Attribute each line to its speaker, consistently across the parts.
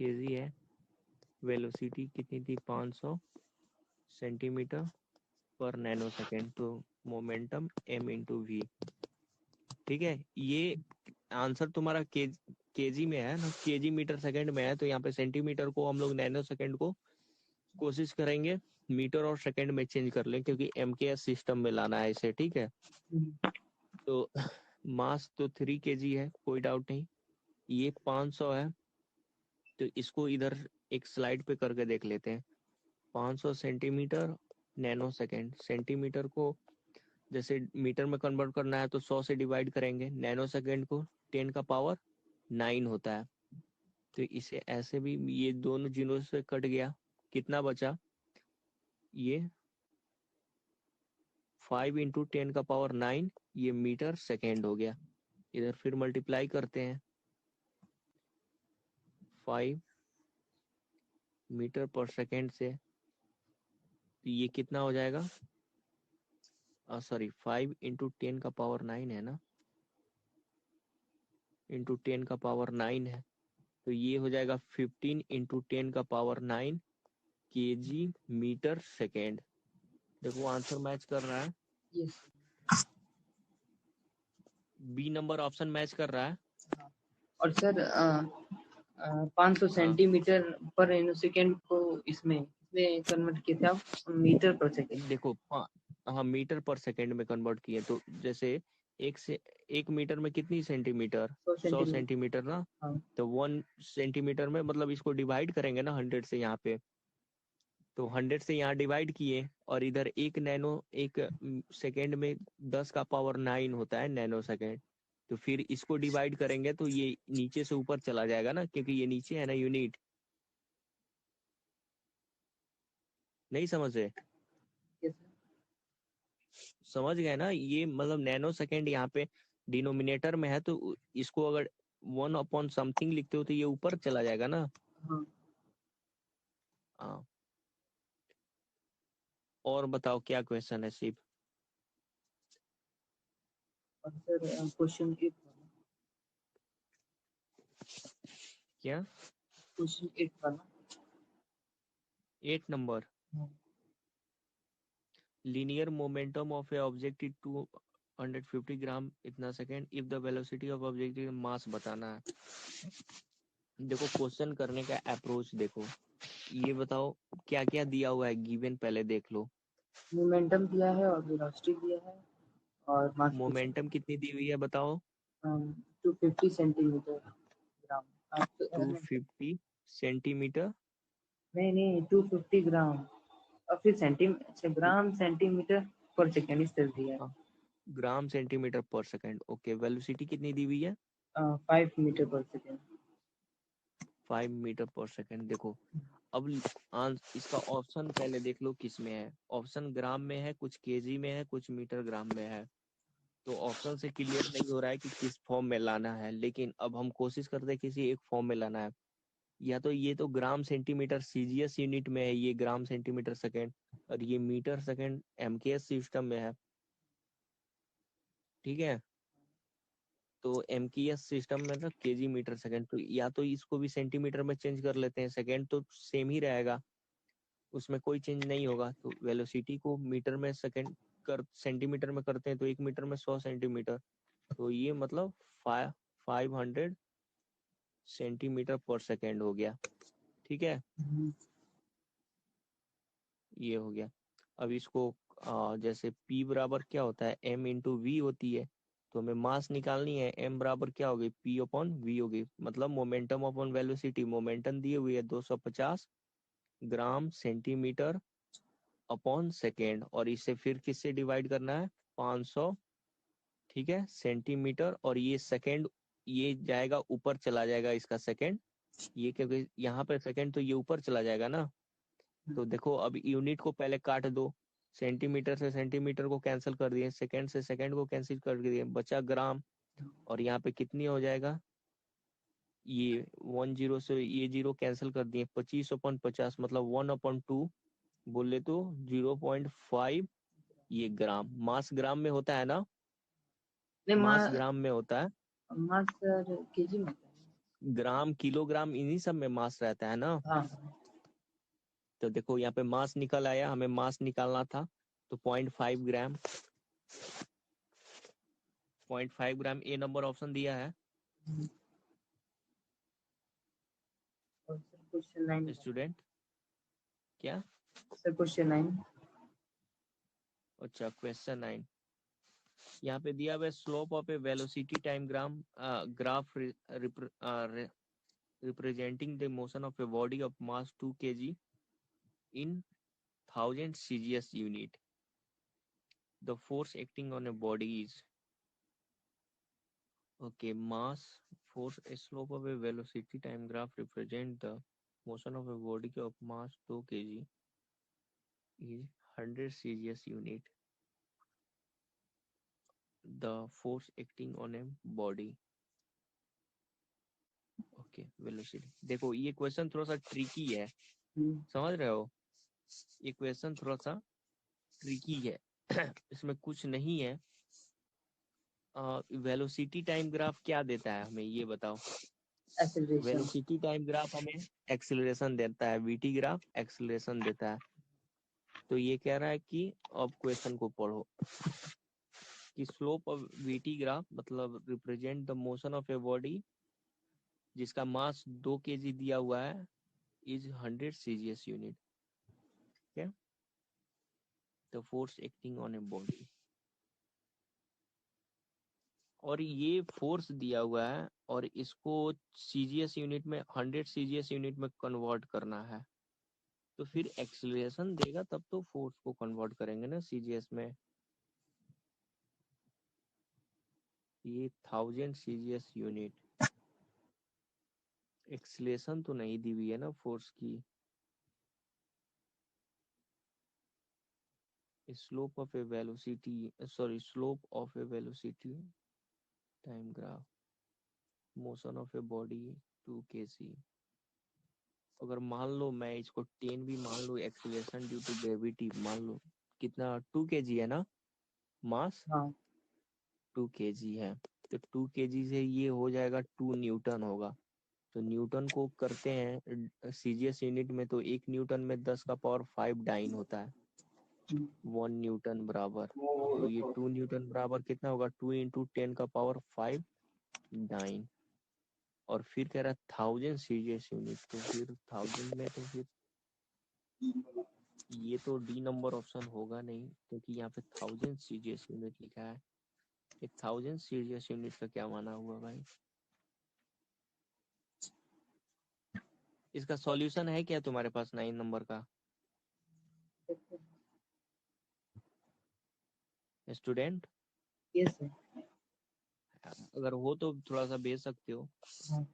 Speaker 1: KG है, velocity कितनी थी 500 सेंटीमीटर पर नैनो सेकेंड, तो मोमेंटम m इंटू वी। ठीक है, ये आंसर तुम्हारा केजी में है ना, केजी मीटर सेकंड में है, तो यहाँ पे सेंटीमीटर को हम लोग नैनो सेकंड को कोशिश करेंगे मीटर और सेकंड में चेंज कर लें, क्योंकि एमकेएस सिस्टम में लाना है इसे। ठीक है, तो मास तो 3 केजी है, कोई डाउट नहीं। ये 500 है, तो इसको इधर एक स्लाइड पे करके देख लेते हैं। 500 सेंटीमीटर नैनो सेकेंड, सेंटीमीटर को जैसे मीटर में कन्वर्ट करना है तो 100 से डिवाइड करेंगे, नैनो सेकेंड को 10 का पावर 9 होता है, तो इसे ऐसे भी, ये दोनों जीरो से कट गया, कितना बचा, ये 5 इंटू 10 का पावर 9, ये मीटर सेकेंड हो गया। इधर फिर मल्टीप्लाई करते हैं, 5 मीटर पर सेकेंड से, तो ये कितना हो जाएगा, सॉरी 5 इंटू 10 का पावर 9 है ना, इंटू 10 का पावर 9 है, तो ये हो जाएगा 15 इंटू 10 का पावर 9 केजी मीटर सेकेंड। देखो आंसर मैच कर रहा है,
Speaker 2: yes.
Speaker 1: B number option match कर रहा है।
Speaker 2: और सर 500 सेंटीमीटर पर नैनो सेकेंड को इसमें कन्वर्ट किए थे आप मीटर पर सेकेंड।
Speaker 1: देखो हाँ, मीटर पर सेकेंड में कन्वर्ट किए, तो जैसे एक मीटर में कितनी सेंटीमीटर, 100 सेंटीमीटर ना,
Speaker 2: हाँ।
Speaker 1: तो 1 सेंटीमीटर में मतलब इसको डिवाइड करेंगे ना 100 से, यहाँ पे तो 100 से यहाँ डिवाइड किए, और इधर एक सेकेंड में 10 का पावर 9 होता है नैनो सेकेंड, तो फिर इसको डिवाइड करेंगे तो ये नीचे से ऊपर चला जाएगा ना, क्योंकि ये नीचे है ना यूनिट। नहीं समझे?
Speaker 2: यस
Speaker 1: समझ गए ना, ये मतलब नैनो सेकेंड यहाँ पे डिनोमिनेटर में है, तो इसको अगर 1 अपॉन समथिंग लिखते हो तो ये ऊपर चला जाएगा ना।
Speaker 2: हाँ।
Speaker 1: हाँ, और बताओ क्या क्वेश्चन है शिव?
Speaker 2: और सर क्वेश्चन 8
Speaker 1: क्या?
Speaker 2: क्वेश्चन 8 वाला
Speaker 1: 8 number, linear momentum of a object is 250 ग्राम इतना second if the velocity of object मास बताना है। देखो क्वेश्चन करने का अप्रोच देखो, ये बताओ क्या क्या दिया हुआ है गिवन, पहले देख लो।
Speaker 2: मोमेंटम दिया है और वेलोसिटी दिया है और मास
Speaker 1: मोमेंटम कितनी दी हुई है बताओ?
Speaker 2: 250 सेंटीमीटर ग्राम।
Speaker 1: 250 सेंटीमीटर,
Speaker 2: नहीं 250 ग्राम और फिर सेंटीमीटर ग्राम सेंटीमीटर पर सेकेंड इस तरह दिया है।
Speaker 1: ग्राम सेंटीमीटर पर सेकेंड, ओके। वेलोसिटी कितनी दी हुई है?
Speaker 2: 5 मीटर पर सेकेंड।
Speaker 1: 5 मीटर पर सेकेंड। देखो अब इसका ऑप्शन पहले देख लो किस में है, ऑप्शन ग्राम में है, कुछ केजी में है, कुछ मीटर ग्राम में है, तो ऑप्शन से क्लियर नहीं हो रहा है कि किस फॉर्म में लाना है, लेकिन अब हम कोशिश करते हैं किसी एक फॉर्म में लाना है। या तो ये तो ग्राम सेंटीमीटर सीजीएस यूनिट में है, ये ग्राम सेंटीमीटर सेकेंड, और ये मीटर सेकेंड एमकेएस सिस्टम में है। ठीक है, तो एमकेएस सिस्टम में ना केजी मीटर सेकेंड, तो या तो इसको भी सेंटीमीटर में चेंज कर लेते हैं, सेकेंड तो सेम ही रहेगा, उसमें कोई चेंज नहीं होगा। तो वेलोसिटी को मीटर में सेकेंड कर सेंटीमीटर में करते हैं, तो 1 मीटर में 100 सेंटीमीटर, तो ये मतलब 500 सेंटीमीटर पर सेकेंड हो गया। ठीक है, ये हो गया। अब इसको जैसे P बराबर क्या होता है, M इंटू वी होती है, तो हमें मास निकालनी है, M बराबर क्या होगी, P अपॉन वी होगी, मतलब मोमेंटम अपॉन वेलोसिटी। मोमेंटम दी हुई है 250 ग्राम सेंटीमीटर अपॉन सेकेंड, और इसे फिर किससे डिवाइड करना है, 500, ठीक है, सेंटीमीटर, और ये सेकेंड, ये जाएगा ऊपर चला जाएगा इसका सेकेंड, ये क्योंकि यहाँ पे सेकेंड तो ये ऊपर चला जाएगा ना। तो देखो अब यूनिट को पहले काट दो, सेंटीमीटर से सेंटीमीटर को कैंसिल कर दिए, सेकेंड से सेकेंड को कैंसिल कर दिए, बचा ग्राम, और यहाँ पे कितनी हो जाएगा, ये 10 से ये 0 कैंसिल कर दिए, 25/50 मतलब 1/2 बोले तो 0.5, ये ग्राम, मास ग्राम में होता है ना,
Speaker 2: नहीं
Speaker 1: मास ग्राम में होता है।
Speaker 2: मास सर केजी में होता है।
Speaker 1: ग्राम किलोग्राम इन्हीं सब में मास रहता है ना।
Speaker 2: हाँ
Speaker 1: तो देखो यहाँ पे मास निकल आया, हमें मास निकालना था, तो 0.5 ग्राम, 0.5 ग्राम ए नंबर ऑप्शन दिया है।
Speaker 2: और सर क्वेश्चन 9
Speaker 1: स्टूडेंट क्या?
Speaker 2: सर क्वेश्चन 9
Speaker 1: अच्छा क्वेश्चन 9 यहाँ पे दिया हुआ है, slope of A velocity time graph representing the motion of a body of mass 2 kg in 1000 CGS unit. The force acting on a body is okay. Mass, force, a slope of a velocity time graph represent the motion of a body of mass 2 kg is 100 CGS unit. The force acting on a body. Okay velocity. देखो ये question थोड़ा सा tricky है, समझ रहे हो? ये question थोड़ा सा ट्रिकी है। इसमें कुछ नहीं है। वेलोसिटी टाइम ग्राफ क्या देता है हमें, ये बताओ।
Speaker 2: एक्सेलरेशन।
Speaker 1: वेलोसिटी टाइम ग्राफ हमें एक्सेलरेशन देता है, वीटी ग्राफ एक्सेलरेशन देता है। तो ये कह रहा है कि अब क्वेश्चन को पढ़ो कि स्लोप ऑफ वीटी ग्राफ मतलब represent the motion of a body जिसका मास 2 kg दिया हुआ है इज 100 CGS यूनिट। क्या? The force acting on a body. और ये फोर्स दिया हुआ है और इसको CGS यूनिट में 100 CGS यूनिट में कन्वर्ट करना है, तो फिर एक्सीलरेशन देगा तब तो फोर्स को कन्वर्ट करेंगे ना CGS में। ये 1000 CGS यूनिट, एक्सीलरेशन तो नहीं दी हुई है ना फोर्स की। Slope of A velocity, sorry slope of A velocity time graph motion of a body 2 kg। अगर मान लो मैं इसको 10 भी मान लो, एक्सीलरेशन ड्यू टू ग्रेविटी मान लो, कितना 2 kg है ना मास।
Speaker 2: हाँ
Speaker 1: 2 kg है, तो 2 kg से ये हो जाएगा 2 न्यूटन होगा। तो न्यूटन को करते हैं CGS यूनिट में, तो 1 न्यूटन में 10 का पावर 5 डाइन होता है। 1 न्यूटन बराबर, तो ये 2 न्यूटन बराबर कितना होगा, 2 इंटू 10 का पावर 5 डाइन। और फिर कह रहा है 1000 CGS यूनिट, तो फिर 1000 में तो फिर ये तो डी नंबर ऑप्शन होगा नहीं, क्योंकि यहाँ पे 1000 CGS यूनिट लिखा है। 1000 CGS यूनिट का क्या माना हुआ भाई? इसका सॉल्यूशन है क्या तुम्हारे पास 9 नंबर का स्टूडेंट?
Speaker 2: Yes sir.
Speaker 1: अगर हो तो थोड़ा सा भेज सकते हो।
Speaker 2: हाँ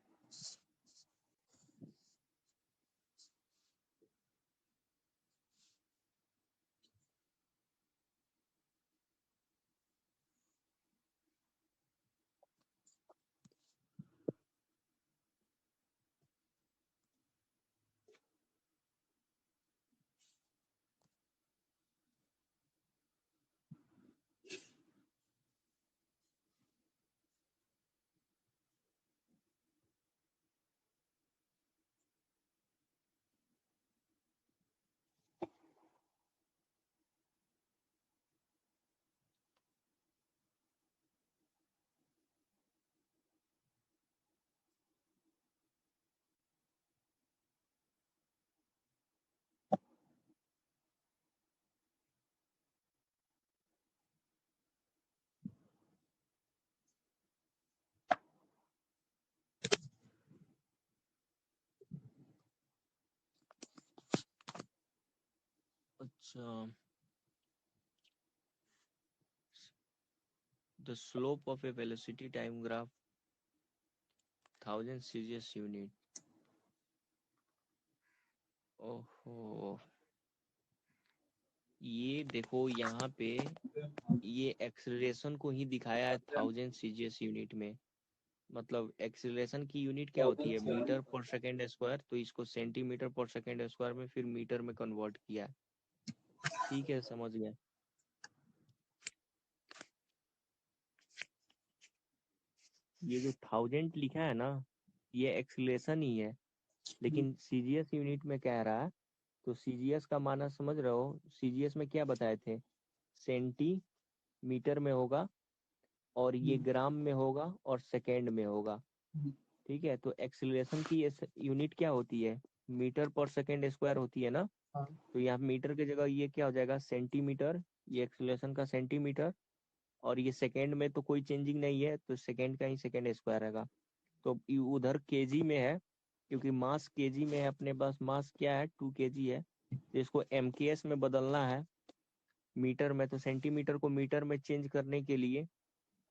Speaker 1: अच्छा, the slope of A velocity time graph 1000 CGS unit. ओहो, ये देखो यहाँ पे ये एक्सेलरेशन को ही दिखाया है 1000 CGS यूनिट में। मतलब एक्सेलरेशन की यूनिट क्या होती है, मीटर पर सेकेंड स्क्वायर, तो इसको सेंटीमीटर पर सेकेंड स्क्वायर में फिर मीटर में कन्वर्ट किया। ठीक है, समझ गए। ये जो 1000 लिखा है ना, ये एक्सीलरेशन ही है, लेकिन सीजीएस यूनिट में कह रहा है, तो सीजीएस का माना समझ रहे हो, सीजीएस में क्या बताए थे, सेंटीमीटर में होगा और ये ग्राम में होगा और सेकेंड में होगा। ठीक है, तो एक्सीलरेशन की यूनिट क्या होती है, मीटर पर सेकेंड स्क्वायर होती है ना। तो यहाँ मीटर की जगह ये क्या हो जाएगा, सेंटीमीटर, ये एक्सीलरेशन का सेंटीमीटर, और ये सेकेंड में तो कोई चेंजिंग नहीं है, तो सेकेंड का ही सेकेंड स्क्वायर रहेगा। तो उधर केजी में है, क्योंकि मास केजी में है, अपने पास मास क्या है, 2 kg है, तो इसको एमकेएस में बदलना है मीटर में। तो सेंटीमीटर को मीटर में चेंज करने के लिए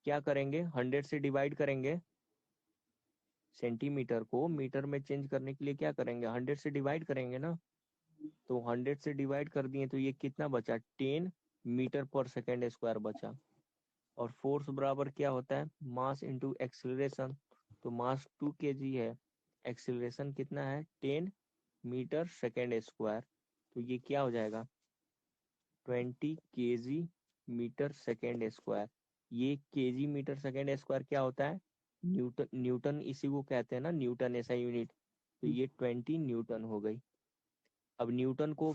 Speaker 1: क्या करेंगे, 100 से डिवाइड करेंगे। सेंटीमीटर को मीटर में चेंज करने के लिए क्या करेंगे, 100 से डिवाइड करेंगे ना। तो 100 से डिवाइड कर दिए तो ये कितना बचा, 10 मीटर पर सेकेंड स्क्वायर बचा। और फोर्स बराबर क्या होता है, मास इंटू एक्सिलरेशन। तो मास 2 kg है, एक्सिलरेशन कितना है, 10 मीटर सेकेंड स्क्वायर। तो ये क्या हो जाएगा, 20 kg मीटर सेकेंड स्क्वायर। ये kg मीटर सेकेंड स्क्वायर क्या होता है, न्यूटन, न्यूटन इसी को कहते हैं ना, न्यूटन ऐसा यूनिट। तो ये 20 न्यूटन हो गई। अब न्यूटन को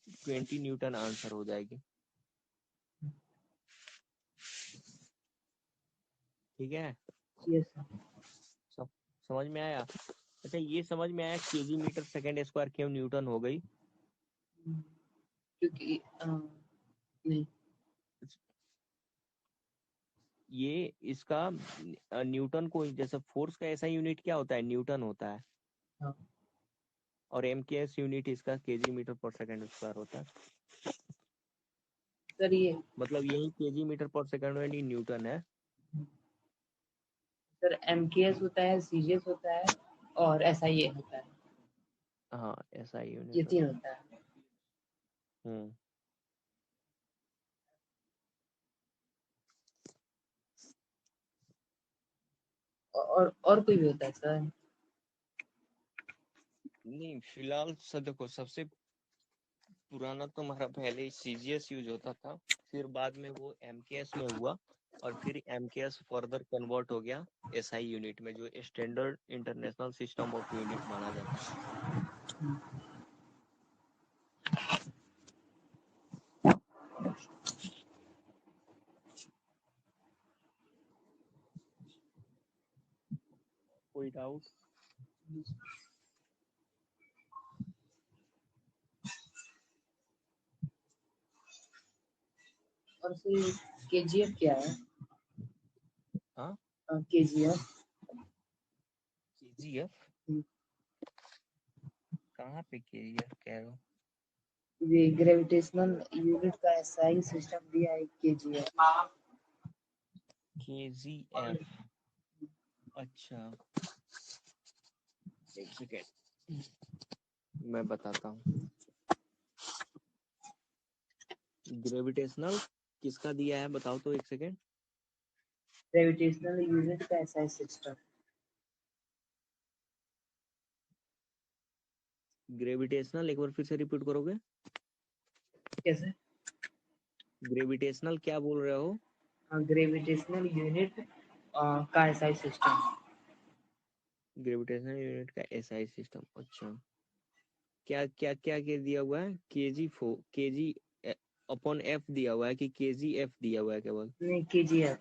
Speaker 1: 20 न्यूटन आंसर हो जाएगी। ठीक है,
Speaker 2: यस
Speaker 1: सब समझ में आया। अच्छा, ये समझ में आया केजी मीटर सेकेंड स्क्वायर क्यों न्यूटन हो गई।
Speaker 2: क्योंकि नहीं,
Speaker 1: ये इसका न्यूटन को, जैसे फोर्स का ऐसा यूनिट क्या होता है, न्यूटन होता है।
Speaker 2: हाँ
Speaker 1: और एमकेएस यूनिट इसका केजी मीटर पर सेकेंड स्क्वायर होता है।
Speaker 2: सर ये
Speaker 1: मतलब यही केजी मीटर पर सेकेंड यानी न्यूटन है।
Speaker 2: सर एमकेएस होता है, सीजीएस होता है और एसआईए होता है,
Speaker 1: हाँ, ऐसा
Speaker 2: ये
Speaker 1: यूनिट
Speaker 2: 3
Speaker 1: होता है।
Speaker 2: होता है।
Speaker 1: हम्म
Speaker 2: और कोई भी होता है सर।
Speaker 1: नहीं, फिलहाल देखो, सबसे पुराना तो हमारा पहले ही सीजीएस यूज होता था, फिर बाद में वो एमकेएस में हुआ, और फिर एमकेएस फर्दर कन्वर्ट हो गया एसआई यूनिट में, जो standard international system of unit माना जाता है। कोई डाउट।
Speaker 2: और फिर केजीएफ क्या है?
Speaker 1: हाँ,
Speaker 2: केजीएफ
Speaker 1: केजीएफ कहाँ पे केजीएफ कह रहे हो,
Speaker 2: ये ग्रेविटेशनल यूनिट का एसआई सिस्टम दिया है केजीएफ।
Speaker 1: केजीएफ, अच्छा एक सेकेंड मैं बताता हूँ। ग्रेविटेशनल किसका दिया है बताओ तो, एक सेकेंड।
Speaker 2: ग्रेविटेशनल यूनिट का एसआई सिस्टम।
Speaker 1: ग्रेविटेशनल एक बार फिर से रिपीट करोगे,
Speaker 2: कैसे?
Speaker 1: ग्रेविटेशनल क्या बोल रहे हो।
Speaker 2: ग्रेविटेशनल यूनिट का एसआई सिस्टम।
Speaker 1: ग्रेविटेशनल यूनिट का एसआई सिस्टम, अच्छा। क्या क्या क्या के दिया हुआ है, केजी अपॉन एफ दिया हुआ है कि केजी एफ दिया हुआ है, केवल
Speaker 2: नहीं, केजीएफ।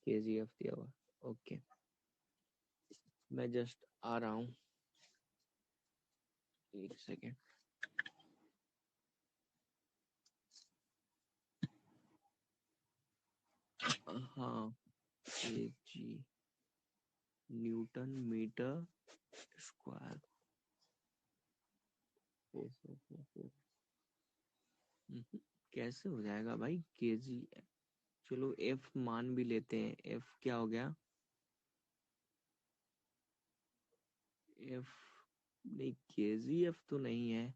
Speaker 1: केजी एफ दिया हुआ है। ओके, मैं जस्ट आ रहा हूँ, एक सेकेंड। हाँ, केजी न्यूटन मीटर स्क्वायर। कैसे हो जाएगा भाई केजी, चलो एफ मान भी लेते हैं, एफ क्या हो गया, एफ नहीं, केजी एफ तो नहीं है,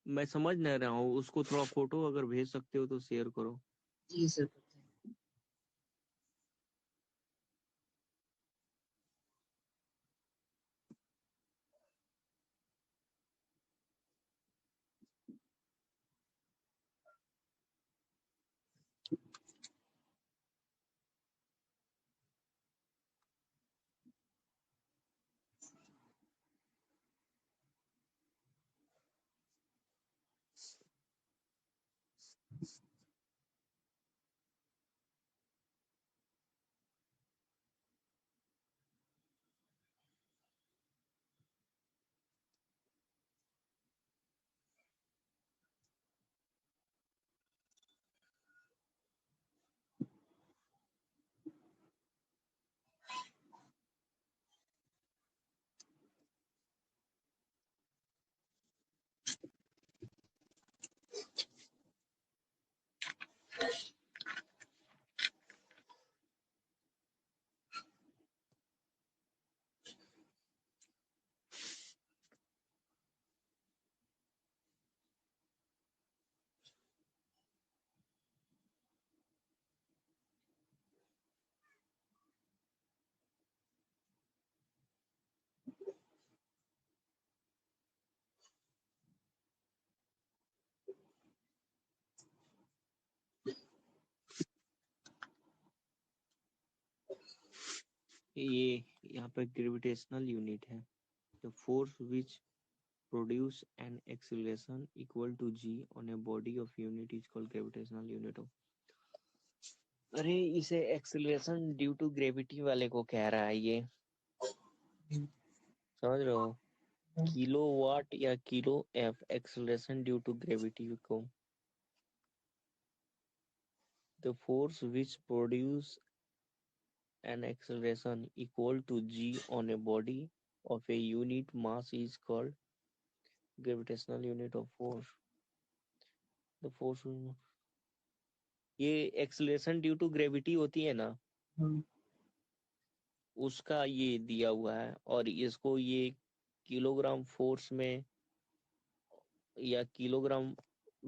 Speaker 1: मैं समझ नहीं रहा हूँ, उसको थोड़ा फोटो अगर भेज सकते हो तो शेयर करो।
Speaker 2: जी सर।
Speaker 1: ये यहाँ पे ग्रेविटेशनल यूनिट है, the force which produce an acceleration equal to g on a body of unit is called gravitational unit of. अरे इसे एक्सीलरेशन ड्यू टू ग्रेविटी वाले को कह रहा है ये, समझ रहे हो? किलो वाट या kilo F acceleration due to gravity को, the force which produce an acceleration equal to g on a body of a unit mass is called gravitational unit of force. The force ये acceleration due to gravity होती है ना, उसका ये दिया हुआ है, और इसको ये किलोग्राम फोर्स में या किलोग्राम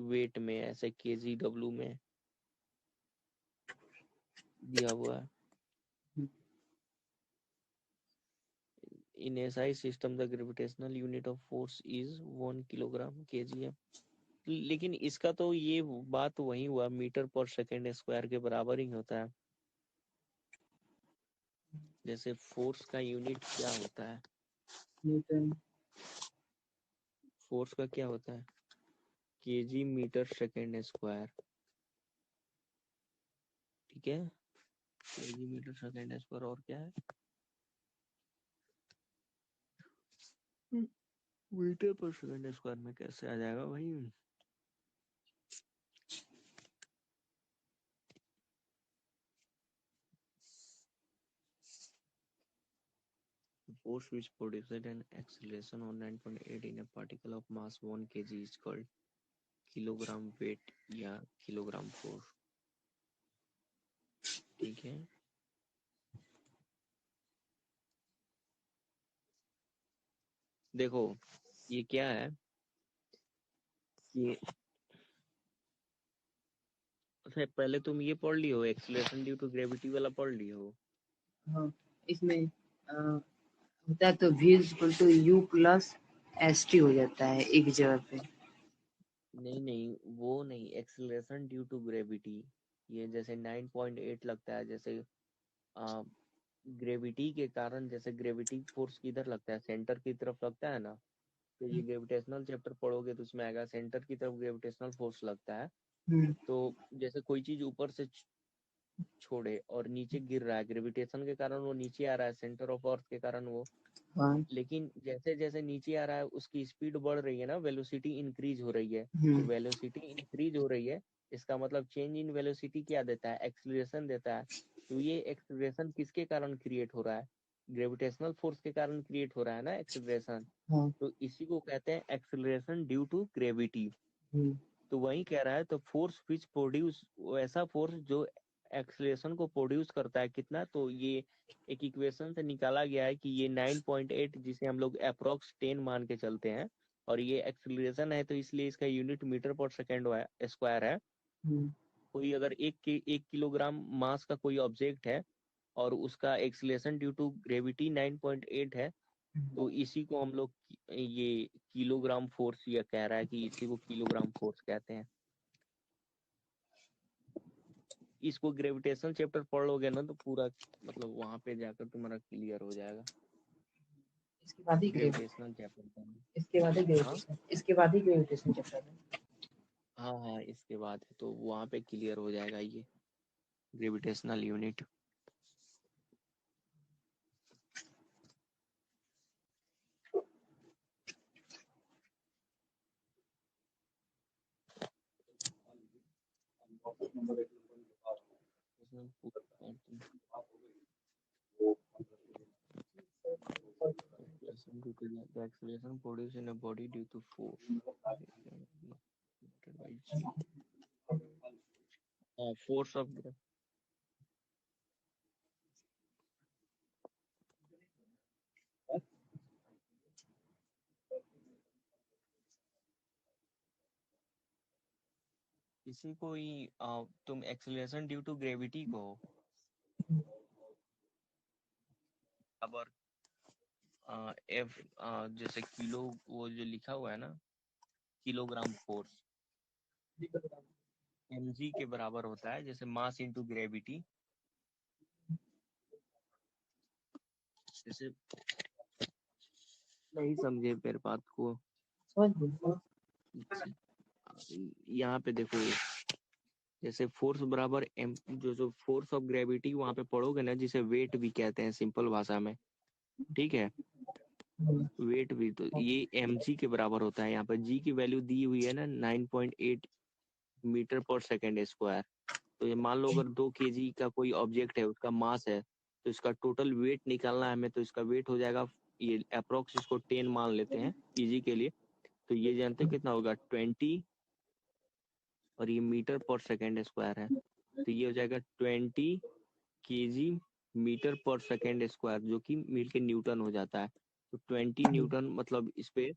Speaker 1: वेट में, ऐसे केजीडब्ल्यू में दिया हुआ है। In SI system the gravitational unit of force is 1 kilogram kgm। लेकिन इसका तो ये बात वही हुआ, मीटर पर सेकेंड स्क्वायर के बराबर ही होता है। जैसे फोर्स का यूनिट क्या होता है,
Speaker 2: न्यूटन।
Speaker 1: फोर्स का क्या होता है, केजी मीटर सेकेंड स्क्वायर, ठीक है, केजी मीटर सेकेंड स्क्वायर। और क्या है, मीटर पर सेकेंड स्क्वायर में कैसे आ जाएगा भाई? Force which produces an acceleration on 9.8 in a particle of mass 1 kg is called kilogram weight या किलोग्राम फोर्स, ठीक है। देखो ये क्या है, ये अच्छा पहले तुम ये पढ़ लियो, एक्सीलरेशन ड्यू टू ग्रेविटी वाला पढ़ लियो।
Speaker 2: हाँ, इसमें होता है तो v equal to u plus s t हो जाता है एक जगह पे।
Speaker 1: नहीं वो नहीं, एक्सीलरेशन ड्यू टू ग्रेविटी, ये जैसे 9.8 लगता है, जैसे ग्रेविटी के कारण, जैसे ग्रेविटी फोर्स किधर लगता है, सेंटर की तरफ लगता है ना, तो ये ग्रेविटेशनल चैप्टर पढ़ोगे तो उसमें आएगा सेंटर की तरफ ग्रेविटेशनल फोर्स लगता है। तो जैसे कोई चीज ऊपर से छोड़े और नीचे गिर रहा है, ग्रेविटेशन के कारण वो नीचे आ रहा है, सेंटर ऑफ अर्थ के कारण वो, लेकिन जैसे जैसे नीचे आ रहा है उसकी स्पीड बढ़ रही है ना, वेलोसिटी इंक्रीज हो रही है। तो वेलोसिटी इंक्रीज हो रही है, इसका मतलब चेंज इन वेलोसिटी क्या देता है, एक्सीलरेशन देता है। तो ये एक्सीलरेशन किसके कारण क्रिएट हो रहा है, ग्रेविटेशनल फोर्स के कारण क्रिएट हो रहा है ना एक्सीलरेशन। तो इसी को कहते हैं एक्सीलरेशन ड्यू टू ग्रेविटी। तो वही कह रहा है, तो फोर्स विच प्रोड्यूस, ऐसा फोर्स जो एक्सीलरेशन को प्रोड्यूस करता है, कितना, तो ये एक इक्वेशन से निकाला गया है कि ये 9.8, जिसे हम लोग अप्रोक्स 10 मान के चलते हैं, और ये एक्सीलरेशन है तो इसलिए इसका यूनिट मीटर पर सेकेंड स्क्वायर है। कोई अगर एक किलोग्राम मास का कोई ऑब्जेक्ट है और उसका एक्सीलरेशन ड्यू टू ग्रेविटी 9.8 है, तो इसी को हम लोग ये किलोग्राम फोर्स, ये कह रहा है कि इसी को किलोग्राम फोर्स कहते हैं। इसको ग्रेविटेशन चैप्टर पढ़ लोगे ना तो पूरा मतलब वहां पे जाकर तुम्हारा क्लियर हो जाएगा।
Speaker 2: इसके बाद ही
Speaker 1: ग्रेविटेशनल चैप्टर,
Speaker 2: इसके बाद ही ग्रेविटेशन, इसके बाद ही ग्रेविटेशन चैप्टर है।
Speaker 1: हाँ इसके बाद है, तो वहां पे क्लियर हो जाएगा ये gravitational unit. The acceleration produced in a body due to force by G. Force of इसी को ही तुम एक्सीलरेशन ड्यू टू ग्रेविटी को अब एफ जैसे किलो, वो जो लिखा हुआ है ना किलोग्राम फोर्स, mg के बराबर होता है, जैसे मास इनटू ग्रेविटी। जैसे नहीं समझे मेरे बात को। यहाँ पे देखो, जैसे फोर्स बराबर एम, जो फोर्स ऑफ ग्रेविटी वहां पे पढ़ोगे ना, जिसे वेट भी कहते हैं सिंपल भाषा में, ठीक है। वेट भी तो ये mg के बराबर होता है। यहाँ पर g की वैल्यू दी हुई है ना 9.8 मीटर पर सेकेंड स्क्वायर। तो ये मान लो अगर 2 kg का कोई ऑब्जेक्ट है, उसका मास है, तो इसका टोटल वेट निकालना है हमें, तो इसका वेट हो जाएगा, ये अप्रोक्स इसको 10 मान लेते हैं kg के लिए। तो ये जानते हैं कितना होगा 20, और ये मीटर पर सेकेंड स्क्वायर है, तो ये हो जाएगा 20 kg मीटर पर सेकेंड स्क्वायर, जो कि मिलके न्यूटन हो जाता है। तो 20 न्यूटन, मतलब इस पे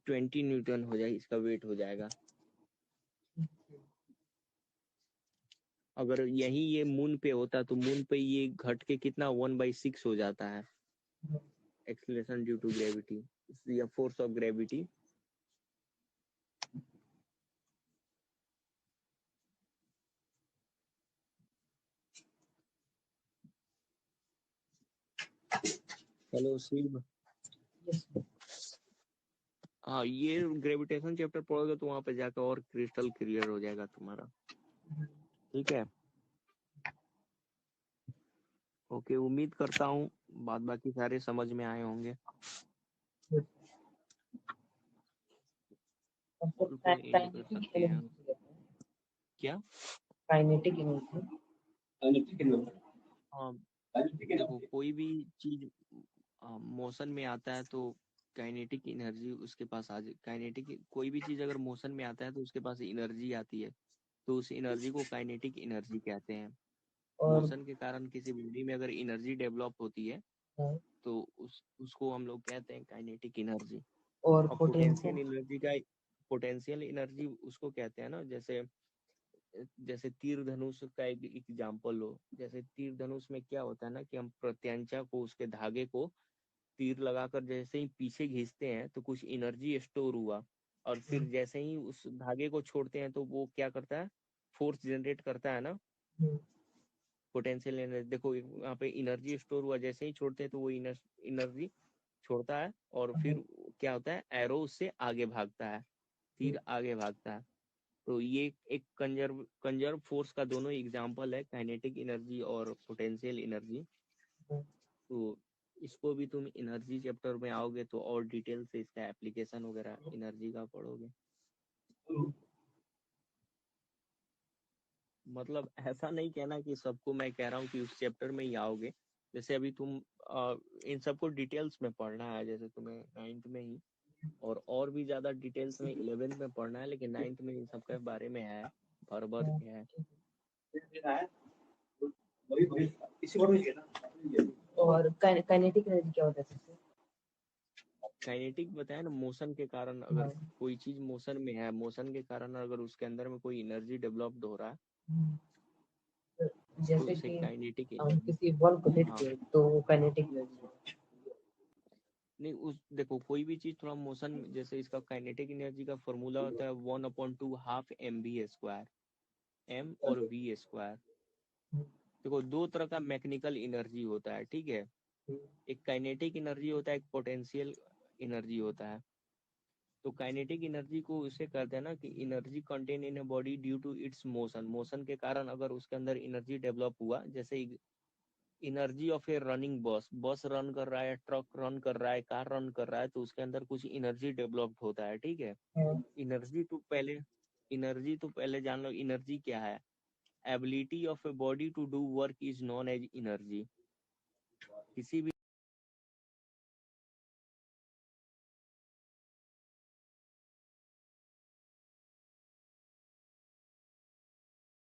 Speaker 1: 20 न्यूटन हो जाए, इसका वेट हो जाएगा। अगर यही ये मून पे होता तो मून पे ये घट के कितना 1/6 हो जाता है, एक्सीलरेशन ड्यू टू ग्रेविटी या force of gravity. Hello Shiv. हाँ, ये ग्रेविटेशन चैप्टर पढ़ोगे तो वहां पे जाकर और क्रिस्टल क्लियर हो जाएगा तुम्हारा, ठीक है। ओके, उम्मीद करता हूँ बात बाकी सारे समझ में आए होंगे। और कोई एंड कर सकते हैं क्या?
Speaker 2: Kinetic energy.
Speaker 1: हाँ, देखो कोई भी चीज मोशन में आता है तो काइनेटिक एनर्जी उसके पास आ जाए। काइनेटिक, कोई भी चीज अगर मोशन में आता है तो उसके पास एनर्जी आती है, तो उस एनर्जी को काइनेटिक एनर्जी कहते हैं। मोशन के कारण किसी बॉडी में अगर एनर्जी डेवलप होती है तो उसको हम लोग कहते हैं काइनेटिक एनर्जी।
Speaker 2: और
Speaker 1: पोटेंशियल एनर्जी का, पोटेंशियल एनर्जी उसको कहते हैं ना, जैसे जैसे तीर धनुष का एक एग्जाम्पल लो। जैसे तीर धनुष में क्या होता है ना कि हम प्रत्यंचा को, उसके धागे को तीर लगाकर जैसे ही पीछे खींचते हैं तो कुछ एनर्जी स्टोर हुआ, और फिर जैसे ही उस धागे को छोड़ते हैं तो वो क्या करता है, फोर्स जनरेट करता है ना, पोटेंशियल एनर्जी। देखो यहाँ पे एनर्जी स्टोर हुआ, जैसे ही छोड़ते हैं तो वो एनर्जी छोड़ता है, और फिर क्या होता है, एरो उससे आगे भागता है, तीर आगे भागता है। तो ये एक कंजर्व फोर्स का दोनों एग्जांपल है, काइनेटिक एनर्जी और पोटेंशियल एनर्जी। तो इसको भी तुम एनर्जी चैप्टर में आओगे तो और डिटेल से इसका एप्लीकेशन वगैरह एनर्जी का पढ़ोगे। मतलब ऐसा नहीं कहना कि सबको मैं कह रहा हूँ कि उस चैप्टर में ही आओगे। जैसे अभी तुम इन सबको डिटेल्स में पढ़ना है, जैसे तुम्हें 9th में ही, और भी ज्यादा डिटेल्स में 11th में पढ़ना है, लेकिन 9th में इन सबके बारे में है, भर के है।
Speaker 2: और काइनेटिक एनर्जी क्या होता है?
Speaker 1: काइनेटिक बताया ना, मोशन के कारण अगर कोई चीज मोशन में है, मोशन के कारण अगर उसके अंदर में कोई एनर्जी डेवलप्ड हो रहा है,
Speaker 2: जैसे
Speaker 1: तो
Speaker 2: कि
Speaker 1: काइनेटिक
Speaker 2: हम किसी बॉल को हिट किए तो वो काइनेटिक एनर्जी।
Speaker 1: नहीं, उस देखो कोई भी चीज थोड़ा मोशन, जैसे इसका काइनेटिक एनर्जी का फॉर्मूला होता है 1/2 हाफ mv², m और v स्क्वायर। देखो दो तरह का मैकेनिकल एनर्जी होता है, ठीक है। एक काइनेटिक एनर्जी होता है, एक पोटेंशियल एनर्जी होता है। तो काइनेटिक एनर्जी को उसे कहते हैं ना कि energy contain in a body due to its motion. Motion के कारण अगर उसके अंदर एनर्जी डेवलप हुआ, जैसे एनर्जी ऑफ ए रनिंग बस, बस रन कर रहा है, ट्रक रन कर रहा है, कार रन कर रहा है, तो उसके अंदर कुछ एनर्जी डेवलप्ड होता है, ठीक है। एनर्जी तो पहले जान लो, एनर्जी क्या है। Ability of a body to do work is known as energy. किसी भी